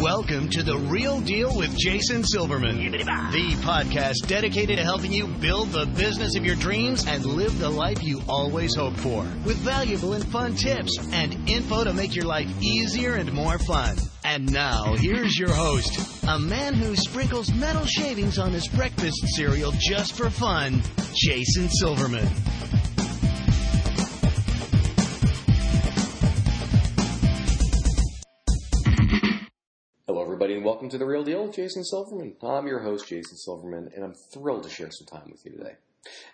Welcome to The Real Deal with Jason Silverman, the podcast dedicated to helping you build the business of your dreams and live the life you always hoped for, with valuable and fun tips and info to make your life easier and more fun. And now, here's your host, a man who sprinkles metal shavings on his breakfast cereal just for fun, Jason Silverman. Hello, everybody, and welcome to The Real Deal with Jason Silverman. I'm your host, Jason Silverman, and I'm thrilled to share some time with you today.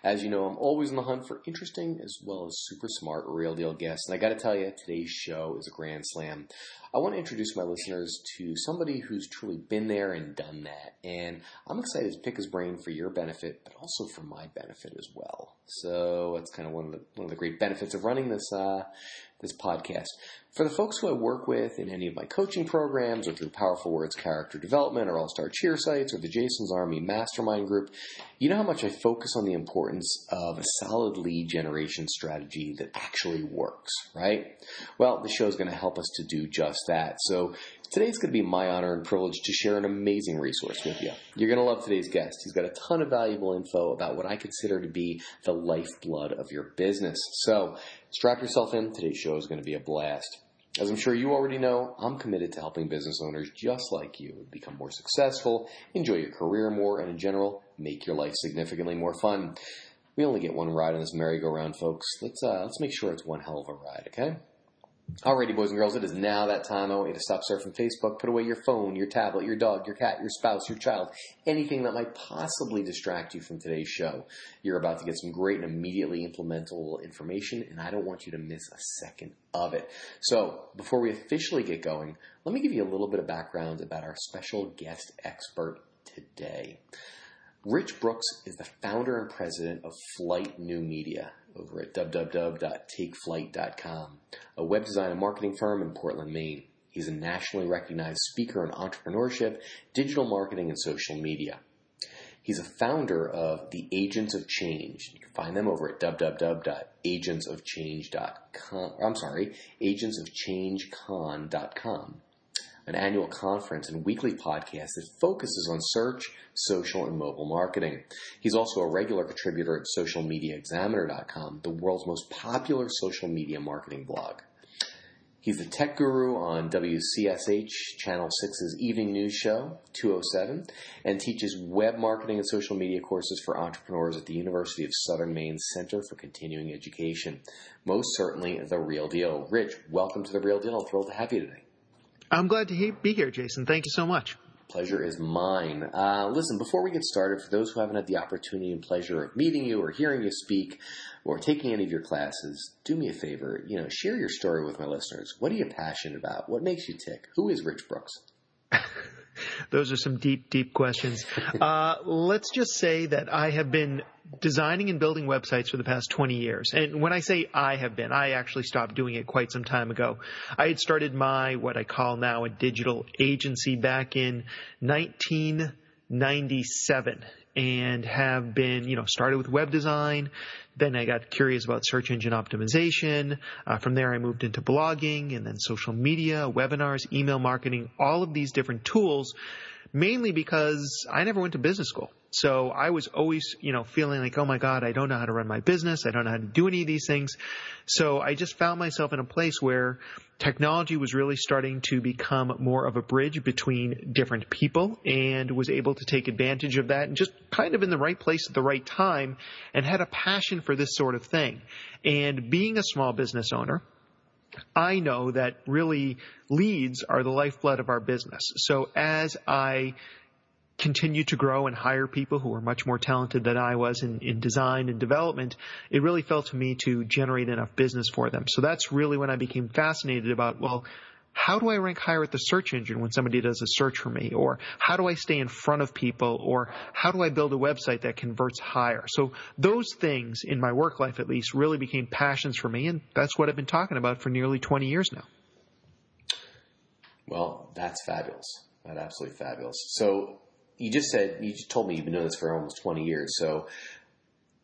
As you know, I'm always on the hunt for interesting as well as super smart real deal guests, and I got to tell you, today's show is a grand slam. I want to introduce my listeners to somebody who's truly been there and done that, and I'm excited to pick his brain for your benefit, but also for my benefit as well. So that's kind of one of the great benefits of running this podcast. For the folks who I work with in any of my coaching programs or through Powerful Words Character Development or All-Star Cheer Sites or the Jason's Army Mastermind Group, you know how much I focus on the importance of a solid lead generation strategy that actually works, right? Well, the show is going to help us to do just that. So today's going to be my honor and privilege to share an amazing resource with you. You're going to love today's guest. He's got a ton of valuable info about what I consider to be the lifeblood of your business. So strap yourself in. Today's show is going to be a blast. As I'm sure you already know, I'm committed to helping business owners just like you become more successful, enjoy your career more, and in general, make your life significantly more fun. We only get one ride on this merry-go-round, folks. Let's make sure it's one hell of a ride, okay? Alrighty, boys and girls, it is now that time. I want you to stop surfing Facebook, put away your phone, your tablet, your dog, your cat, your spouse, your child, anything that might possibly distract you from today's show. You're about to get some great and immediately implementable information, and I don't want you to miss a second of it. So, before we officially get going, let me give you a little bit of background about our special guest expert today. Rich Brooks is the founder and president of Flight New Media over at www.takeflight.com, a web design and marketing firm in Portland, Maine. He's a nationally recognized speaker on entrepreneurship, digital marketing, and social media. He's a founder of the Agents of Change. You can find them over at agentsofchangecon.com, an annual conference and weekly podcast that focuses on search, social, and mobile marketing. He's also a regular contributor at socialmediaexaminer.com, the world's most popular social media marketing blog. He's the tech guru on WCSH Channel 6's evening news show, 207, and teaches web marketing and social media courses for entrepreneurs at the University of Southern Maine's Center for Continuing Education. Most certainly, The Real Deal. Rich, welcome to The Real Deal. I'm thrilled to have you today. I'm glad to be here, Jason. Thank you so much. Pleasure is mine. Listen, before we get started, for those who haven't had the opportunity and pleasure of meeting you or hearing you speak or taking any of your classes, do me a favor, share your story with my listeners. What are you passionate about? What makes you tick? Who is Rich Brooks? Those are some deep, deep questions. Let's just say that I have been designing and building websites for the past 20 years. And when I say I actually stopped doing it quite some time ago. I had started what I call now a digital agency back in 1997 and have been, started with web design. Then I got curious about search engine optimization. From there, I moved into blogging and then social media, webinars, email marketing, all of these different tools, mainly because I never went to business school. So I was always, feeling like, oh my God, I don't know how to run my business. I don't know how to do any of these things. So I just found myself in a place where technology was really starting to become more of a bridge between different people and was able to take advantage of that and just kind of in the right place at the right time and had a passion for this sort of thing. And being a small business owner, I know that really leads are the lifeblood of our business. So as I continue to grow and hire people who are much more talented than I was in design and development, it really fell to me to generate enough business for them. So that's really when I became fascinated about, well, how do I rank higher at the search engine when somebody does a search for me? Or how do I stay in front of people? Or how do I build a website that converts higher? So those things in my work life, at least, really became passions for me. And that's what I've been talking about for nearly 20 years now. Well, that's fabulous. That's absolutely fabulous. So you just told me you've been doing this for almost 20 years. So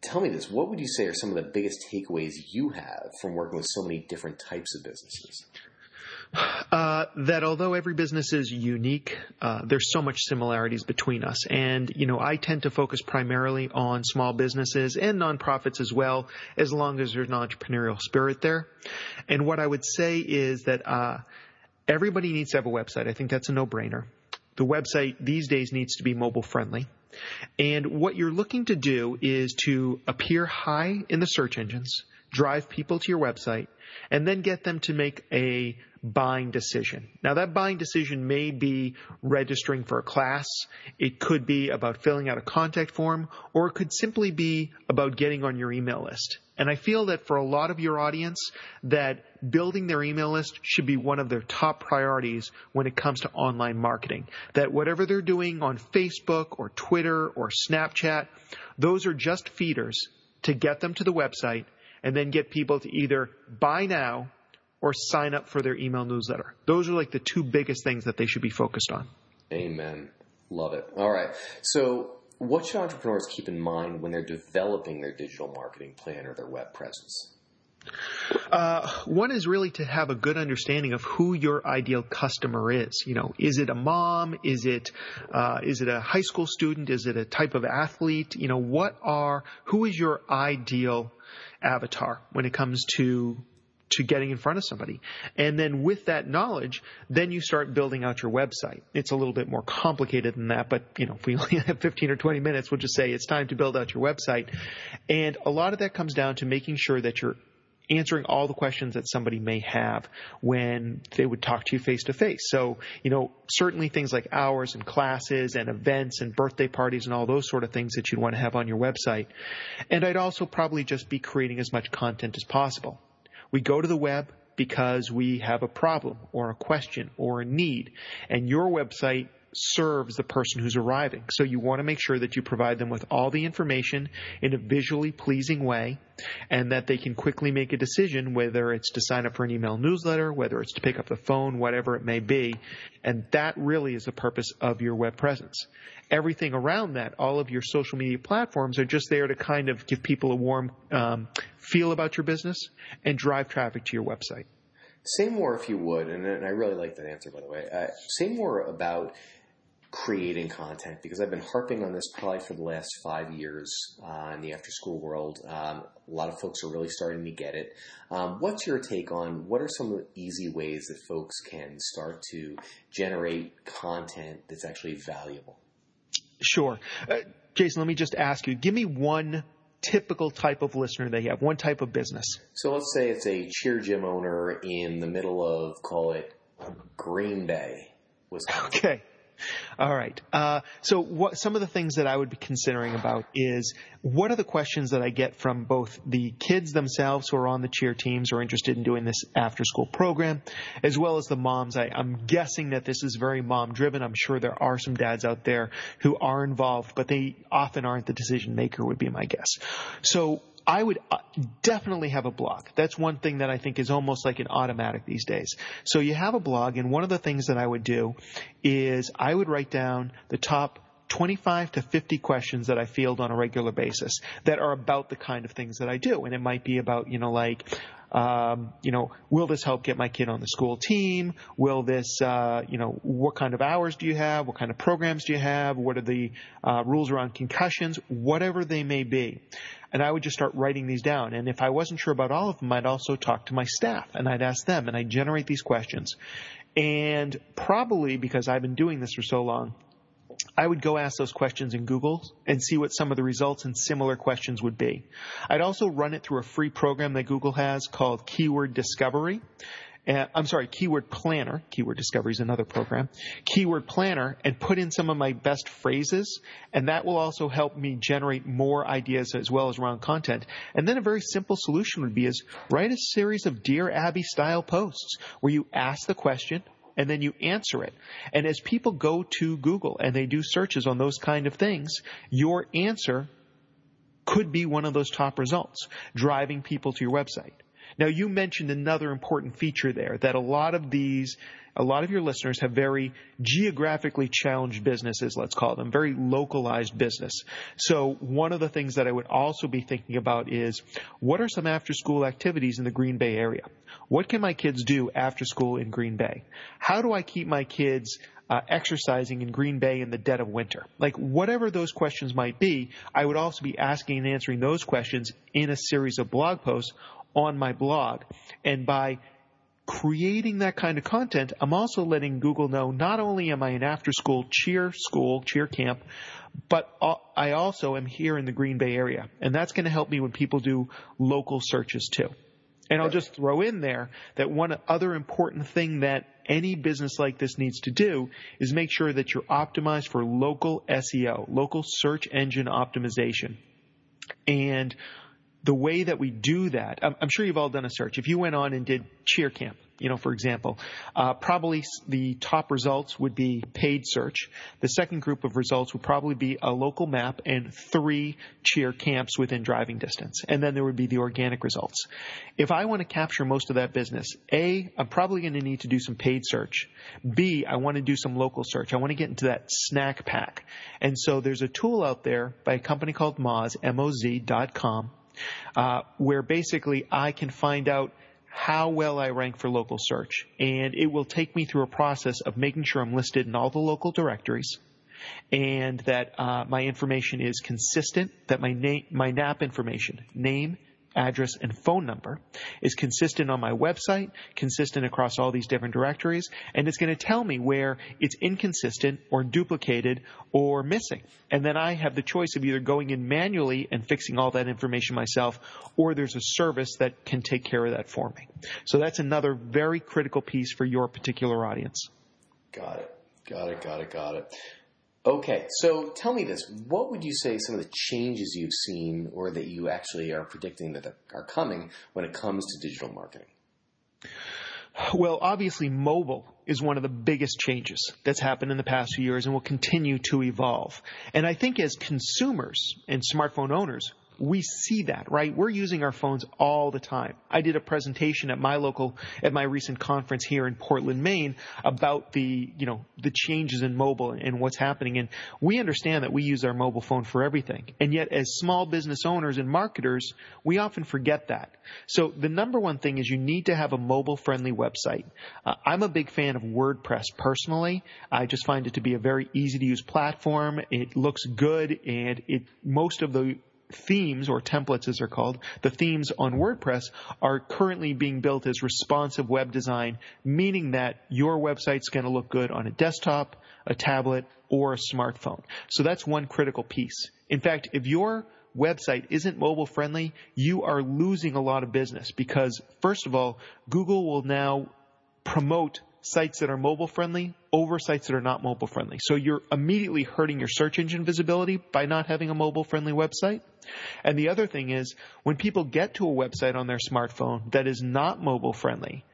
tell me this, what would you say are some of the biggest takeaways you have from working with so many different types of businesses? that although every business is unique, there's so much similarities between us. And, I tend to focus primarily on small businesses and nonprofits as well, as long as there's an entrepreneurial spirit there. And what I would say is that everybody needs to have a website. I think that's a no-brainer. The website these days needs to be mobile friendly. And what you're looking to do is to appear high in the search engines, drive people to your website, and then get them to make a buying decision. Now, that buying decision may be registering for a class. It could be about filling out a contact form, or it could simply be about getting on your email list. And I feel that for a lot of your audience, that building their email list should be one of their top priorities when it comes to online marketing. That whatever they're doing on Facebook or Twitter or Snapchat, those are just feeders to get them to the website and then get people to either buy now or sign up for their email newsletter. Those are like the two biggest things that they should be focused on. Amen. Love it. All right. So what should entrepreneurs keep in mind when they're developing their digital marketing plan or their web presence? One is really to have a good understanding of who your ideal customer is. Is it a mom? Is it a high school student? Is it a type of athlete? Who is your ideal avatar when it comes to getting in front of somebody? And then with that knowledge, then you start building out your website. It's a little bit more complicated than that, but if we only have 15 or 20 minutes, we'll just say it's time to build out your website. And a lot of that comes down to making sure that you're answering all the questions that somebody may have when they would talk to you face to face. So, certainly things like hours and classes and events and birthday parties and all those sort of things that you'd want to have on your website. And I'd also probably just be creating as much content as possible. We go to the web because we have a problem or a question or a need, and your website serves the person who's arriving. So you want to make sure that you provide them with all the information in a visually pleasing way, and that they can quickly make a decision, whether it's to sign up for an email newsletter, whether it's to pick up the phone, whatever it may be. And that really is the purpose of your web presence. Everything around that, all of your social media platforms, are just there to kind of give people a warm feel about your business and drive traffic to your website. Say more, if you would, and I really like that answer, by the way. Say more about creating content, because I've been harping on this probably for the last 5 years in the after-school world. A lot of folks are really starting to get it. What's your take on what are some of the easy ways that folks can start to generate content that's actually valuable? Sure. Jason, let me just ask you, give me one typical type of listener that you have, one type of business. So let's say it's a cheer gym owner in the middle of, call it, Green Bay, Wisconsin. Okay. All right. So some of the things that I would be considering about is, what are the questions that I get from both the kids themselves who are on the cheer teams or interested in doing this after-school program, as well as the moms. I'm guessing that this is very mom-driven. I'm sure there are some dads out there who are involved, but they often aren't the decision maker, would be my guess. So I would definitely have a blog. That's one thing that I think is almost like an automatic these days. So you have a blog, and one of the things that I would do is I would write down the top 25 to 50 questions that I field on a regular basis that are about the kind of things that I do. And it might be about, will this help get my kid on the school team? Will this, what kind of hours do you have? What kind of programs do you have? What are the rules around concussions? Whatever they may be. And I would just start writing these down. And if I wasn't sure about all of them, I'd also talk to my staff and I'd ask them, and I'd generate these questions. And probably because I've been doing this for so long, I would go ask those questions in Google and see what some of the results and similar questions would be. I'd also run it through a free program that Google has called Keyword Discovery. Keyword Planner. Keyword Discovery is another program. Keyword Planner, and put in some of my best phrases, and that will also help me generate more ideas as well as around content. And then a very simple solution would be is write a series of Dear Abby style posts where you ask the question and then you answer it. And as people go to Google and they do searches on those kind of things, your answer could be one of those top results, driving people to your website. Now, you mentioned another important feature there, that a lot of your listeners have very geographically challenged businesses, let's call them, very localized business. So one of the things that I would also be thinking about is, what are some after-school activities in the Green Bay area? What can my kids do after school in Green Bay? How do I keep my kids exercising in Green Bay in the dead of winter? Like, whatever those questions might be, I would also be asking and answering those questions in a series of blog posts on my blog. And by creating that kind of content, I'm also letting Google know not only am I an after-school cheer camp, but I also am here in the Green Bay area. And that's going to help me when people do local searches too. And I'll just throw in there that one other important thing that any business like this needs to do is make sure that you're optimized for local SEO, local search engine optimization. And the way that we do that, I'm sure you've all done a search. If you went on and did cheer camp, for example, probably the top results would be paid search. The second group of results would probably be a local map and 3 cheer camps within driving distance. And then there would be the organic results. If I want to capture most of that business, A, I'm probably going to need to do some paid search. B, I want to do some local search. I want to get into that snack pack. And so there's a tool out there by a company called Moz, M-O-Z.com, where basically I can find out how well I rank for local search. And it will take me through a process of making sure I'm listed in all the local directories and that my information is consistent, that my NAP information, name, address, and phone number, is consistent on my website, consistent across all these different directories, and it's going to tell me where it's inconsistent or duplicated or missing. And then I have the choice of either going in manually and fixing all that information myself, or there's a service that can take care of that for me. So that's another very critical piece for your particular audience. Got it. Okay, so tell me this. What would you say some of the changes you've seen or that you actually are predicting that are coming when it comes to digital marketing? Well, obviously, mobile is one of the biggest changes that's happened in the past few years and will continue to evolve. And I think as consumers and smartphone owners, we see that, right? We're using our phones all the time. I did a presentation at my recent conference here in Portland, Maine, about the changes in mobile and what's happening. And we understand that we use our mobile phone for everything. And yet, as small business owners and marketers, we often forget that. So the number one thing is you need to have a mobile-friendly website. I'm a big fan of WordPress personally. I just find it to be a very easy-to-use platform. It looks good, and most of the themes, or templates as they're called, the themes on WordPress are currently being built as responsive web design, meaning that your website's going to look good on a desktop, a tablet, or a smartphone. So that's one critical piece. In fact, if your website isn't mobile friendly, you are losing a lot of business because, first of all, Google will now promote sites that are mobile friendly over sites that are not mobile friendly. So you're immediately hurting your search engine visibility by not having a mobile friendly website. And the other thing is, when people get to a website on their smartphone that is not mobile friendly,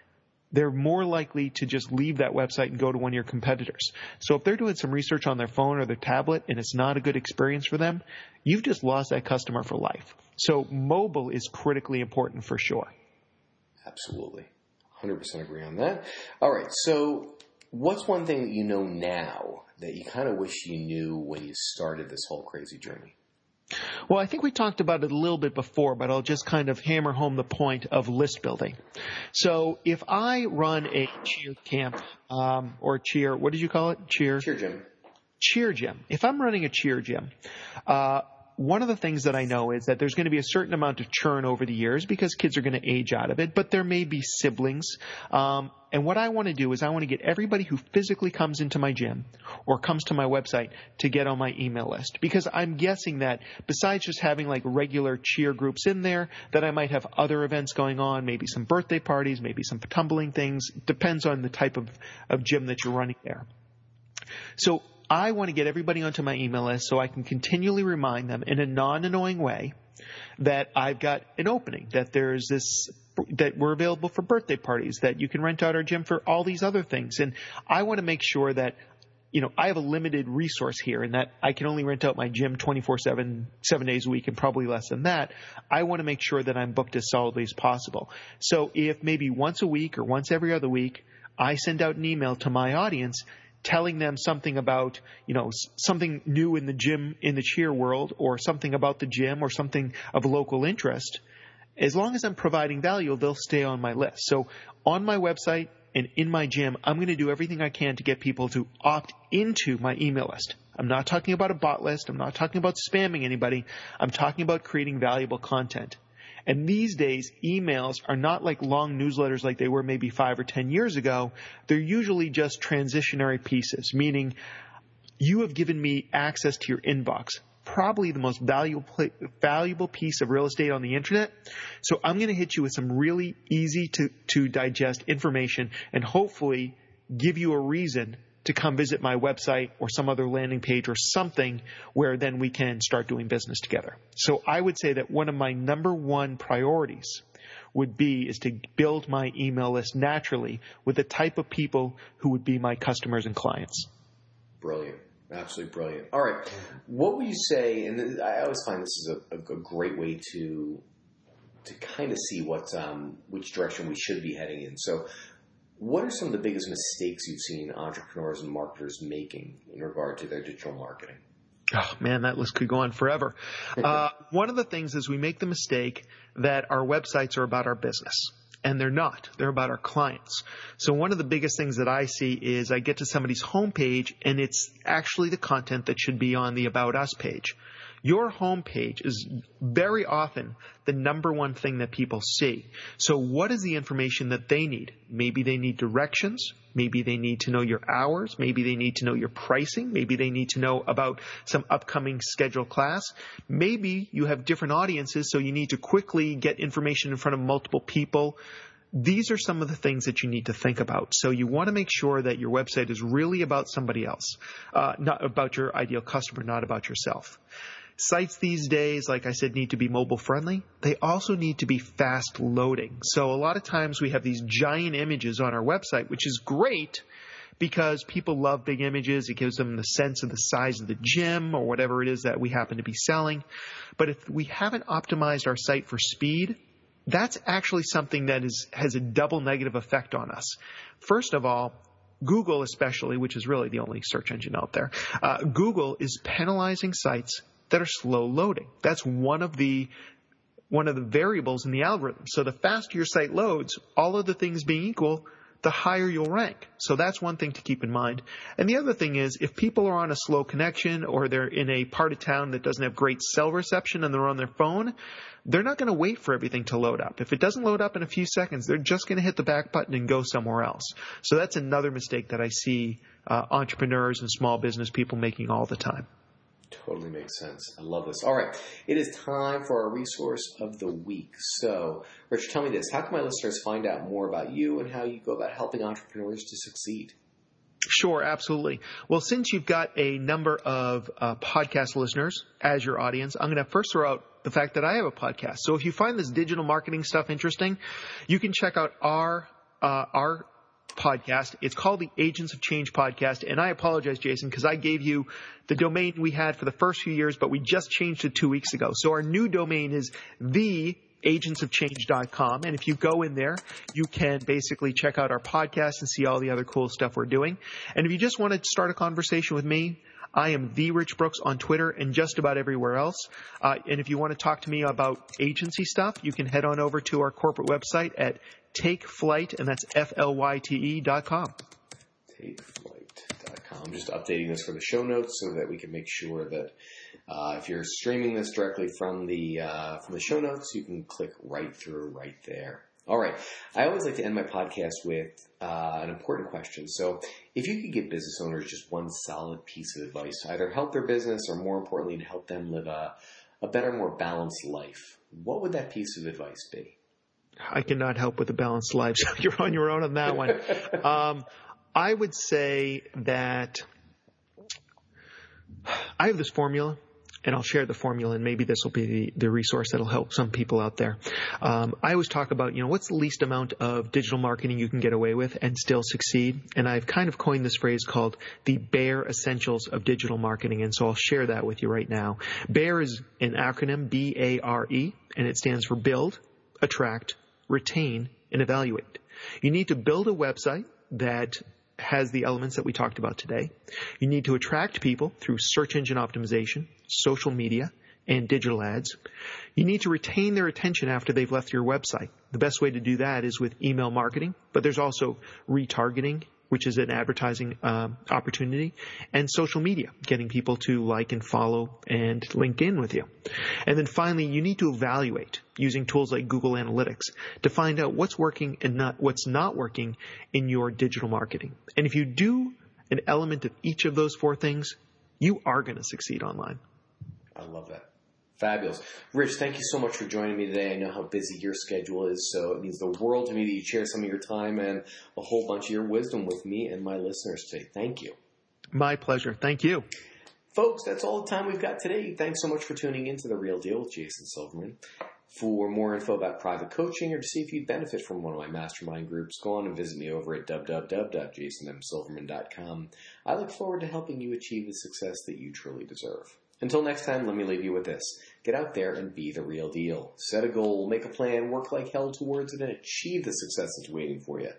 they're more likely to just leave that website and go to one of your competitors. So if they're doing some research on their phone or their tablet and it's not a good experience for them, you've just lost that customer for life. So mobile is critically important for sure. Absolutely. 100% agree on that. All right. So what's one thing that you know now that you kind of wish you knew when you started this whole crazy journey? Well, I think we talked about it a little bit before, but I'll just kind of hammer home the point of list building. So if I run a cheer camp, or cheer, what did you call it? Cheer gym. Cheer gym. If I'm running a cheer gym, one of the things that I know is that there's going to be a certain amount of churn over the years because kids are going to age out of it, but there may be siblings. And what I want to do is I want to get everybody who physically comes into my gym or comes to my website to get on my email list, because I'm guessing that besides just having like regular cheer groups in there, that I might have other events going on, maybe some birthday parties, maybe some tumbling things. Depends on the type of gym that you're running there. So I want to get everybody onto my email list so I can continually remind them in a non-annoying way that I've got an opening, that there's this, that we're available for birthday parties, that you can rent out our gym for all these other things. And I want to make sure that I have a limited resource here in that I can only rent out my gym 24/7, 7 days a week, and probably less than that. I want to make sure that I'm booked as solidly as possible. So if maybe once a week or once every other week, I send out an email to my audience telling them something about, something new in the gym, in the cheer world, or something about the gym or something of local interest, as long as I'm providing value, they'll stay on my list. So on my website and in my gym, I'm going to do everything I can to get people to opt into my email list. I'm not talking about a bot list. I'm not talking about spamming anybody. I'm talking about creating valuable content. And these days, emails are not like long newsletters like they were maybe 5 or 10 years ago. They're usually just transitionary pieces, meaning you have given me access to your inbox, probably the most valuable piece of real estate on the internet. So I'm going to hit you with some really easy to digest information and hopefully give you a reason to come visit my website or some other landing page or something where then we can start doing business together. So I would say that one of my number one priorities is to build my email list naturally with the type of people who would be my customers and clients. Brilliant. Absolutely brilliant. All right. What would you say, and I always find this is a great way to kind of see which direction we should be heading in. So what are some of the biggest mistakes you've seen entrepreneurs and marketers making in regard to their digital marketing? Oh, man, that list could go on forever. One of the things is we make the mistake that our websites are about our business. And they're not. They're about our clients. So one of the biggest things that I see is I get to somebody's homepage and it's actually the content that should be on the About Us page. Your homepage is very often the number one thing that people see. So what is the information that they need? Maybe they need directions. Maybe they need to know your hours. Maybe they need to know your pricing. Maybe they need to know about some upcoming scheduled class. Maybe you have different audiences, so you need to quickly get information in front of multiple people. These are some of the things that you need to think about. So you want to make sure that your website is really about somebody else, not about your ideal customer, not about yourself. Sites these days, like I said, need to be mobile friendly. They also need to be fast loading. So a lot of times we have these giant images on our website, which is great because people love big images. It gives them the sense of the size of the gym or whatever it is that we happen to be selling. But if we haven't optimized our site for speed, that's actually something that has a double negative effect on us. First of all, Google especially, which is really the only search engine out there, Google is penalizing sites that are slow loading. That's one of the variables in the algorithm. So the faster your site loads, all of the things being equal, the higher you'll rank. So that's one thing to keep in mind. And the other thing is, if people are on a slow connection or they're in a part of town that doesn't have great cell reception and they're on their phone, they're not going to wait for everything to load up. If it doesn't load up in a few seconds, they're just going to hit the back button and go somewhere else. So that's another mistake that I see entrepreneurs and small business people making all the time. Totally makes sense. I love this. All right. It is time for our resource of the week. So, Rich, tell me this. How can my listeners find out more about you and how you go about helping entrepreneurs to succeed? Sure, absolutely. Well, since you've got a number of podcast listeners as your audience, I'm going to first throw out the fact that I have a podcast. So if you find this digital marketing stuff interesting, you can check out our podcast. It's called the Agents of Change podcast. And I apologize, Jason, because I gave you the domain we had for the first few years, but we just changed it 2 weeks ago. So our new domain is theagentsofchange.com. And if you go in there, you can basically check out our podcast and see all the other cool stuff we're doing. And if you just want to start a conversation with me, I am the Rich Brooks on Twitter and just about everywhere else. And if you want to talk to me about agency stuff, you can head on over to our corporate website at TakeFlight, and that's FLYTE.com. TakeFlight.com. I'm just updating this for the show notes so that we can make sure that if you're streaming this directly from the show notes, you can click right through right there. All right. I always like to end my podcast with an important question. So if you could give business owners just one solid piece of advice to either help their business or, more importantly, to help them live a better, more balanced life, what would that piece of advice be? I cannot help with a balanced life, so you're on your own on that one. I would say that I have this formula, and I'll share the formula, and maybe this will be the resource that'll help some people out there. I always talk about, what's the least amount of digital marketing you can get away with and still succeed? And I've kind of coined this phrase called the BARE essentials of digital marketing, and so I'll share that with you right now. BARE is an acronym, BARE, and it stands for build, attract, retain, and evaluate. You need to build a website that has the elements that we talked about today. You need to attract people through search engine optimization, social media, and digital ads. You need to retain their attention after they've left your website. The best way to do that is with email marketing, but there's also retargeting, which is an advertising opportunity, and social media, getting people to like and follow and link in with you. And then finally, you need to evaluate using tools like Google Analytics to find out what's working and what's not working in your digital marketing. And if you do an element of each of those 4 things, you are going to succeed online. I love that. Fabulous. Rich, thank you so much for joining me today. I know how busy your schedule is, so it means the world to me that you share some of your time and a whole bunch of your wisdom with me and my listeners today. Thank you. My pleasure. Thank you. Folks, that's all the time we've got today. Thanks so much for tuning in to The Real Deal with Jason Silverman. For more info about private coaching or to see if you benefit from one of my mastermind groups, go on and visit me over at www.jasonmsilverman.com. I look forward to helping you achieve the success that you truly deserve. Until next time, let me leave you with this. Get out there and be the real deal. Set a goal, make a plan, work like hell towards it, and achieve the success that's waiting for you.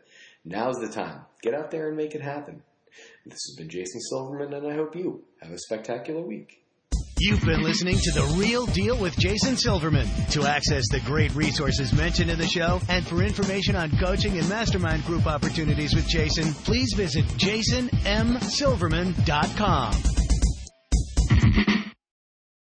Now's the time. Get out there and make it happen. This has been Jason Silverman, and I hope you have a spectacular week. You've been listening to The Real Deal with Jason Silverman. To access the great resources mentioned in the show and for information on coaching and mastermind group opportunities with Jason, please visit jasonmsilverman.com.